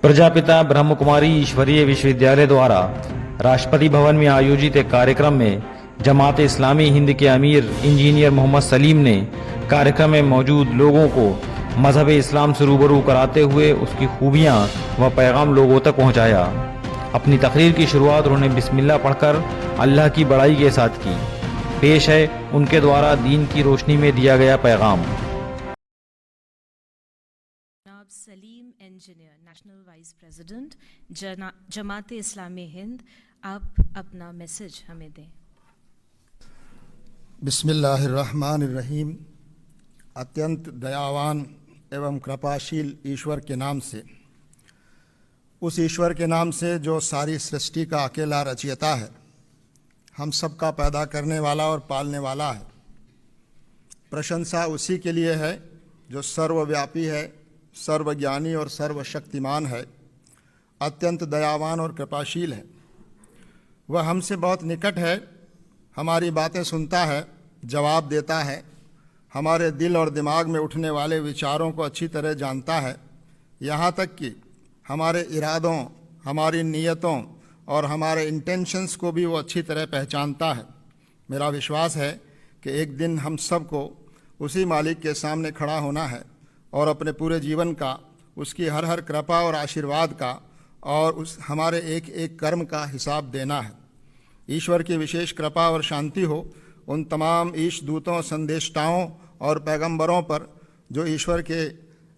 प्रजापिता ब्रह्मकुमारी ईश्वरीय विश्वविद्यालय द्वारा राष्ट्रपति भवन में आयोजित एक कार्यक्रम में जमात इस्लामी हिंद के अमीर इंजीनियर मोहम्मद सलीम ने कार्यक्रम में मौजूद लोगों को मजहब इस्लाम से रूबरू कराते हुए उसकी खूबियां व पैगाम लोगों तक पहुंचाया। अपनी तकरीर की शुरुआत उन्होंने बिस्मिल्लाह पढ़कर अल्लाह की बड़ाई के साथ की। पेश है उनके द्वारा दीन की रोशनी में दिया गया पैगाम। Salim engineer, national vice president Jamaat Islami Hind, आप अपना मैसेज हमें दें। बिस्मिल्लाहिर्रहमानिर्रहीम। अत्यंत दयावान एवं कृपाशील ईश्वर के नाम से, उस ईश्वर के नाम से जो सारी सृष्टि का अकेला रचयिता है, हम सब का पैदा करने वाला और पालने वाला है। प्रशंसा उसी के लिए है जो सर्वव्यापी है, सर्वज्ञानी और सर्वशक्तिमान है, अत्यंत दयावान और कृपाशील है। वह हमसे बहुत निकट है, हमारी बातें सुनता है, जवाब देता है, हमारे दिल और दिमाग में उठने वाले विचारों को अच्छी तरह जानता है। यहाँ तक कि हमारे इरादों, हमारी नीयतों और हमारे इंटेंशंस को भी वो अच्छी तरह पहचानता है। मेरा विश्वास है कि एक दिन हम सब को उसी मालिक के सामने खड़ा होना है और अपने पूरे जीवन का, उसकी हर हर कृपा और आशीर्वाद का और उस हमारे एक एक कर्म का हिसाब देना है। ईश्वर की विशेष कृपा और शांति हो उन तमाम ईश दूतों, संदेष्टाओं और पैगंबरों पर जो ईश्वर के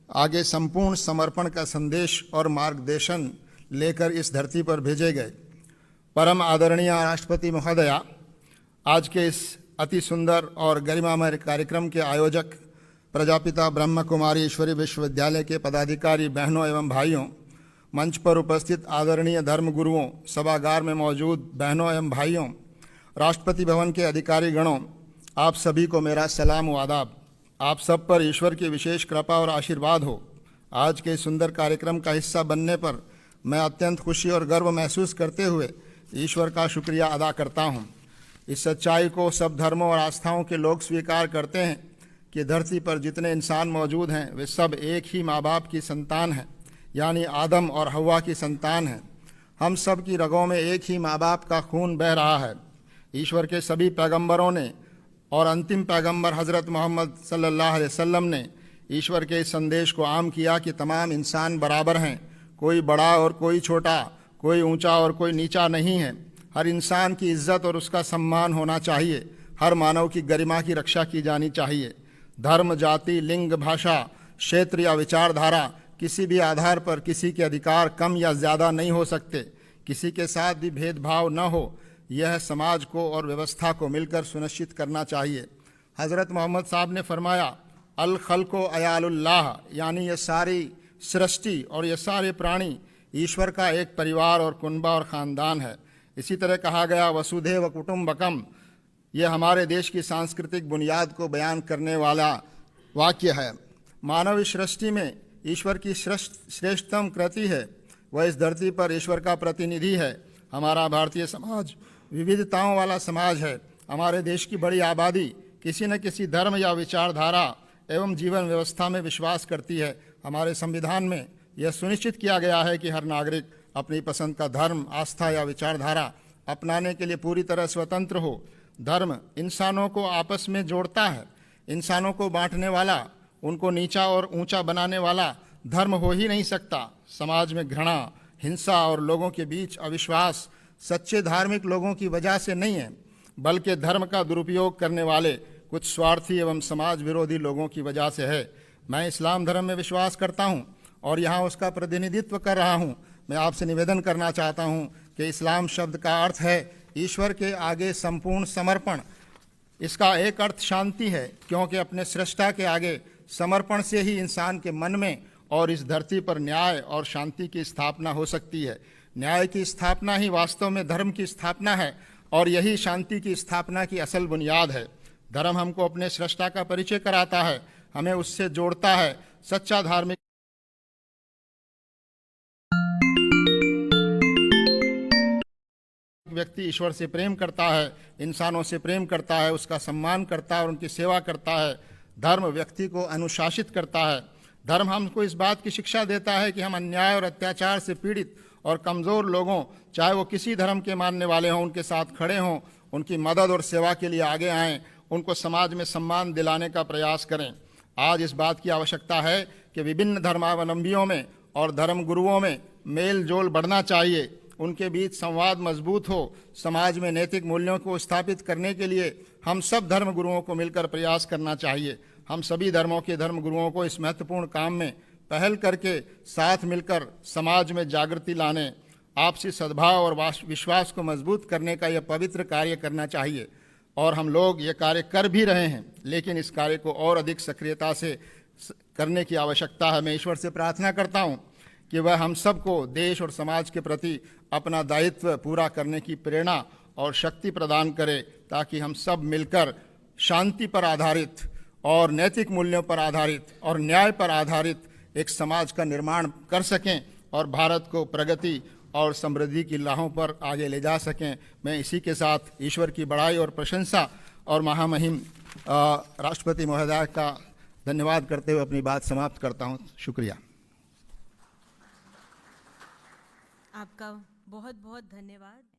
आगे संपूर्ण समर्पण का संदेश और मार्गदर्शन लेकर इस धरती पर भेजे गए। परम आदरणीय राष्ट्रपति महोदया, आज के इस अति सुंदर और गरिमामय कार्यक्रम के आयोजक प्रजापिता ब्रह्म कुमारी ईश्वरी विश्वविद्यालय के पदाधिकारी बहनों एवं भाइयों, मंच पर उपस्थित आदरणीय धर्म गुरुओं, सभागार में मौजूद बहनों एवं भाइयों, राष्ट्रपति भवन के अधिकारी गणों, आप सभी को मेरा सलाम व आदाब। आप सब पर ईश्वर की विशेष कृपा और आशीर्वाद हो। आज के सुंदर कार्यक्रम का हिस्सा बनने पर मैं अत्यंत खुशी और गर्व महसूस करते हुए ईश्वर का शुक्रिया अदा करता हूँ। इस सच्चाई को सब धर्मों और आस्थाओं के लोग स्वीकार करते हैं कि धरती पर जितने इंसान मौजूद हैं वे सब एक ही माँ बाप की संतान हैं, यानी आदम और हव्वा की संतान हैं। हम सब की रगों में एक ही माँ बाप का खून बह रहा है। ईश्वर के सभी पैगंबरों ने और अंतिम पैगंबर हज़रत मोहम्मद सल्लल्लाहु अलैहि वसल्लम ने ईश्वर के इस संदेश को आम किया कि तमाम इंसान बराबर हैं, कोई बड़ा और कोई छोटा, कोई ऊंचा और कोई नीचा नहीं है। हर इंसान की इज्जत और उसका सम्मान होना चाहिए। हर मानव की गरिमा की रक्षा की जानी चाहिए। धर्म, जाति, लिंग, भाषा, क्षेत्र या विचारधारा किसी भी आधार पर किसी के अधिकार कम या ज़्यादा नहीं हो सकते। किसी के साथ भी भेदभाव न हो, यह समाज को और व्यवस्था को मिलकर सुनिश्चित करना चाहिए। हज़रत मोहम्मद साहब ने फरमाया, अल खल्को अयालुल्लाह, यानी ये सारी सृष्टि और ये सारे प्राणी ईश्वर का एक परिवार और कुनबा और ख़ानदान है। इसी तरह कहा गया, वसुधैव कुटुम्बकम, ये हमारे देश की सांस्कृतिक बुनियाद को बयान करने वाला वाक्य है। मानव इस सृष्टि में ईश्वर की श्रेष्ठतम कृति है। वह इस धरती पर ईश्वर का प्रतिनिधि है। हमारा भारतीय समाज विविधताओं वाला समाज है। हमारे देश की बड़ी आबादी किसी न किसी धर्म या विचारधारा एवं जीवन व्यवस्था में विश्वास करती है। हमारे संविधान में यह सुनिश्चित किया गया है कि हर नागरिक अपनी पसंद का धर्म, आस्था या विचारधारा अपनाने के लिए पूरी तरह स्वतंत्र हो। धर्म इंसानों को आपस में जोड़ता है। इंसानों को बांटने वाला, उनको नीचा और ऊंचा बनाने वाला धर्म हो ही नहीं सकता। समाज में घृणा, हिंसा और लोगों के बीच अविश्वास सच्चे धार्मिक लोगों की वजह से नहीं है, बल्कि धर्म का दुरुपयोग करने वाले कुछ स्वार्थी एवं समाज विरोधी लोगों की वजह से है। मैं इस्लाम धर्म में विश्वास करता हूँ और यहाँ उसका प्रतिनिधित्व कर रहा हूँ। मैं आपसे निवेदन करना चाहता हूँ कि इस्लाम शब्द का अर्थ है ईश्वर के आगे संपूर्ण समर्पण। इसका एक अर्थ शांति है, क्योंकि अपने सृष्टा के आगे समर्पण से ही इंसान के मन में और इस धरती पर न्याय और शांति की स्थापना हो सकती है। न्याय की स्थापना ही वास्तव में धर्म की स्थापना है और यही शांति की स्थापना की असल बुनियाद है। धर्म हमको अपने सृष्टा का परिचय कराता है, हमें उससे जोड़ता है। सच्चा धार्मिक व्यक्ति ईश्वर से प्रेम करता है, इंसानों से प्रेम करता है, उसका सम्मान करता है और उनकी सेवा करता है। धर्म व्यक्ति को अनुशासित करता है। धर्म हमको इस बात की शिक्षा देता है कि हम अन्याय और अत्याचार से पीड़ित और कमज़ोर लोगों, चाहे वो किसी धर्म के मानने वाले हों, उनके साथ खड़े हों, उनकी मदद और सेवा के लिए आगे आएं, उनको समाज में सम्मान दिलाने का प्रयास करें। आज इस बात की आवश्यकता है कि विभिन्न धर्मावलंबियों में और धर्म गुरुओं में मेल जोल बढ़ना चाहिए, उनके बीच संवाद मजबूत हो। समाज में नैतिक मूल्यों को स्थापित करने के लिए हम सब धर्म गुरुओं को मिलकर प्रयास करना चाहिए। हम सभी धर्मों के धर्म गुरुओं को इस महत्वपूर्ण काम में पहल करके साथ मिलकर समाज में जागृति लाने, आपसी सद्भाव और विश्वास को मजबूत करने का यह पवित्र कार्य करना चाहिए। और हम लोग ये कार्य कर भी रहे हैं, लेकिन इस कार्य को और अधिक सक्रियता से करने की आवश्यकता है। मैं ईश्वर से प्रार्थना करता हूँ कि वह हम सबको देश और समाज के प्रति अपना दायित्व पूरा करने की प्रेरणा और शक्ति प्रदान करे, ताकि हम सब मिलकर शांति पर आधारित और नैतिक मूल्यों पर आधारित और न्याय पर आधारित एक समाज का निर्माण कर सकें और भारत को प्रगति और समृद्धि की राहों पर आगे ले जा सकें। मैं इसी के साथ ईश्वर की बड़ाई और प्रशंसा और महामहिम राष्ट्रपति महोदय का धन्यवाद करते हुए अपनी बात समाप्त करता हूँ। शुक्रिया। आपका बहुत बहुत धन्यवाद।